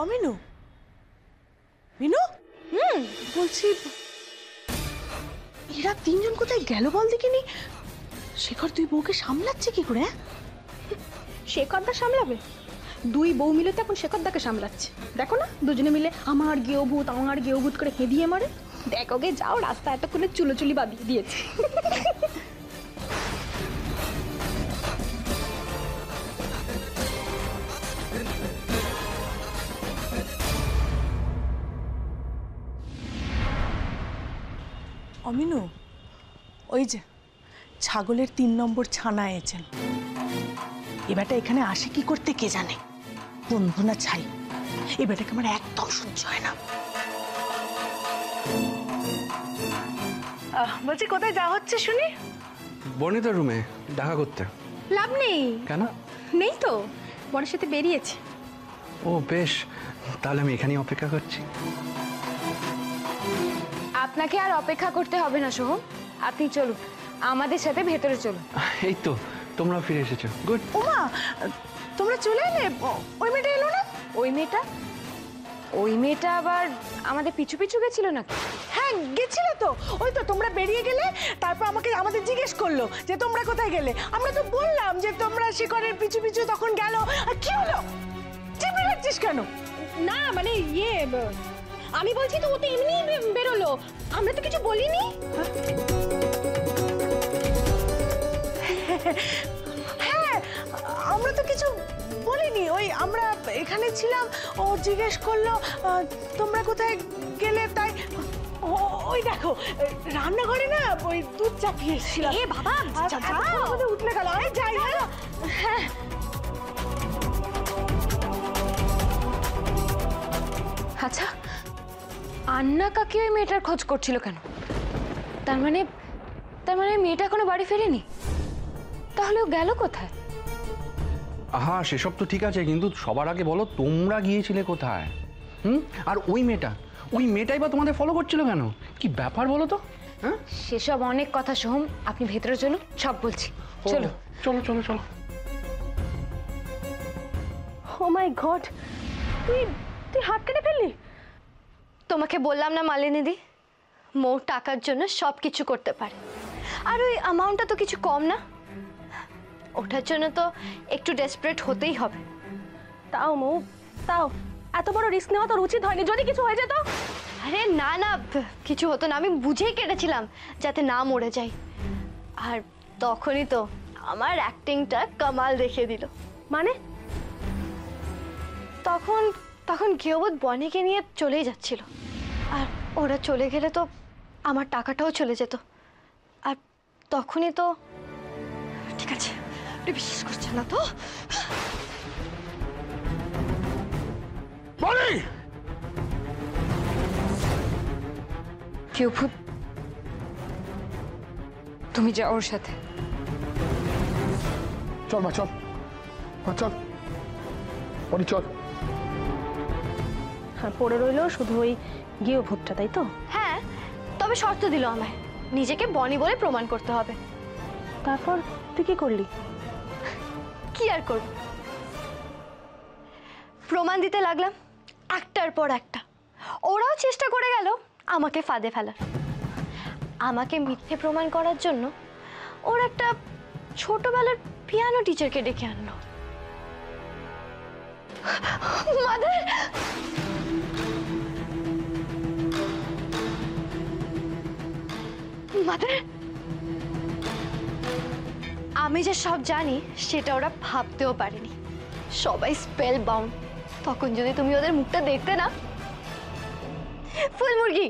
অমিনু, মিনু, বলছি এরা তিনজন কোথায় গেল বল দেখিনি? শেখর তুই বউকে সামলাচ্ছে কি করে? শেখরদা সামলাবে? দুই বউ মিলে তো এখন শেখরদাকে সামলাচ্ছে। দেখো না দুজনে মিলে আমার গেও ভূত করে হেদিয়ে মারে। দেখো গে যাও, রাস্তা এতক্ষণে চুলোচুলি বাঁধিয়ে দিয়েছে। অমিনু, ওই যে ছাগলের 3 নম্বর ছানা এসেছেন, এবারটা এখানে আসে কি করতে কে জানে। বন্ধু না ছাই, এবারটাকে আমার একদম সহ্য হয় না। বলছি কোথায় যাওয়া হচ্ছে শুনি? বর্ণিতার রুমে দেখা করতে। লাভ নেই। কেন? নেই তো, বরের সাথে বেরিয়েছে। ও বেশ, তাহলে আমি এখানেই অপেক্ষা করছি। আপনাকে আর অপেক্ষা করতে হবে না সোহম, আপনি চলুন আমাদের সাথে ভেতরে চলুন। এই তো তোমরা ফিরে এসেছো, গুড। ওমা, তোমরা চলে এলে? ওই মেয়েটা এলো না? ওই মেয়েটা আবার আমাদের পিছু পিছু গেছিল নাকি? হ্যাঁ গেছিল তো, ওই তো তোমরা বেরিয়ে গেলে, তারপর আমাদের জিজ্ঞেস করলো যে তোমরা কোথায় গেলে। আমরা তো বললাম যে তোমরা শিকরের পিছু পিছু তখন গেল। আর কি হলো, চেপে রাখছিস কেন? না মানে আমি বলছি তো ও তো এমনি বেরোলো, আমরা তো কিছু বলিনি। হ্যাঁ আমরা তো কিছু বলিনি, ওই আমরা এখানে ছিলাম, ও জিজ্ঞেস করলো তোমরা কোথায় গেলে, তাই ওই দেখো রান্নাঘরে না ওই দুধ চাপিয়ে এসেছিলাম। এ বাবা উঠলে গেল, আরে যাই। হ্যাঁ আচ্ছা, আন্না কাকি ওই মেয়েটার খোঁজ করছিল কেন? তার মানে মেয়েটা এখনো বাড়ি ফেরেনি, তাহলে ও গেল কোথায়? হ্যাঁ সেসব তো ঠিক আছে, কিন্তু সবার আগে বলো তোমরা গিয়েছিলে কোথায়? আর ওই মেয়েটাই বা তোমাদের ফলো করছিল কেন? কি ব্যাপার বলো তো? হ্যাঁ সেসব অনেক কথা সোহম, আপনি ভেতরে চলুন, সব বলছি। চলো চলো চলো চলো। ও মাই গড, তুই হাত কেটে ফেললি? তোমাকে বললাম না মালিনীদি, মৌ টাকার জন্য সব কিছু করতে পারে, আর ওই অ্যামাউন্টটা তো কিছু কম না, ওটার জন্য তো একটু ডেসপারেট হতেই হবে। তাও মৌ, তাও এত বড় রিস্ক নেওয়া তোর উচিত হয়নি, যদি কিছু হয়ে যেত। আরে না না, কিছু হতো না, আমি বুঝেই কেটেছিলাম যাতে না মরে যাই। আর তখনই তো আমার অ্যাক্টিংটা কামাল দেখিয়ে দিল। মানে? তখন গেওভূত বনিকে নিয়ে চলেই যাচ্ছিল, আর ওরা চলে গেলে তো আমার টাকাটাও চলে যেত। আর তখনই তো, ঠিক আছে তুই বিশ্বাস করছে না তো, গেওভূত তুমি যাও ওর সাথে। চল মা, চল চল বনি, চল। হ্যাঁ পড়ে রইলো শুধু ওই গেওভূতটা, তাই তো? হ্যাঁ তবে শর্ত দিল আমায়, নিজেকে বনি বলে প্রমাণ করতে হবে। তারপর তুই কি করলি? কি আর করব, প্রমাণ দিতে লাগলাম একটার পর একটা। ওরাও চেষ্টা করে গেল আমাকে ফাঁদে ফেলার। আমাকে মিথ্যে প্রমাণ করার জন্য ওর একটা ছোটবেলার পিয়ানো টিচারকে ডেকে আনলো। মাদার, মাদার, আমি যে সব জানি সেটা ওরা ভাবতেও পারেনি। সবাই স্পেল বাউন্ড। তখন যদি তুমি ওদের মুখটা দেখতে না, ফুল মুরগি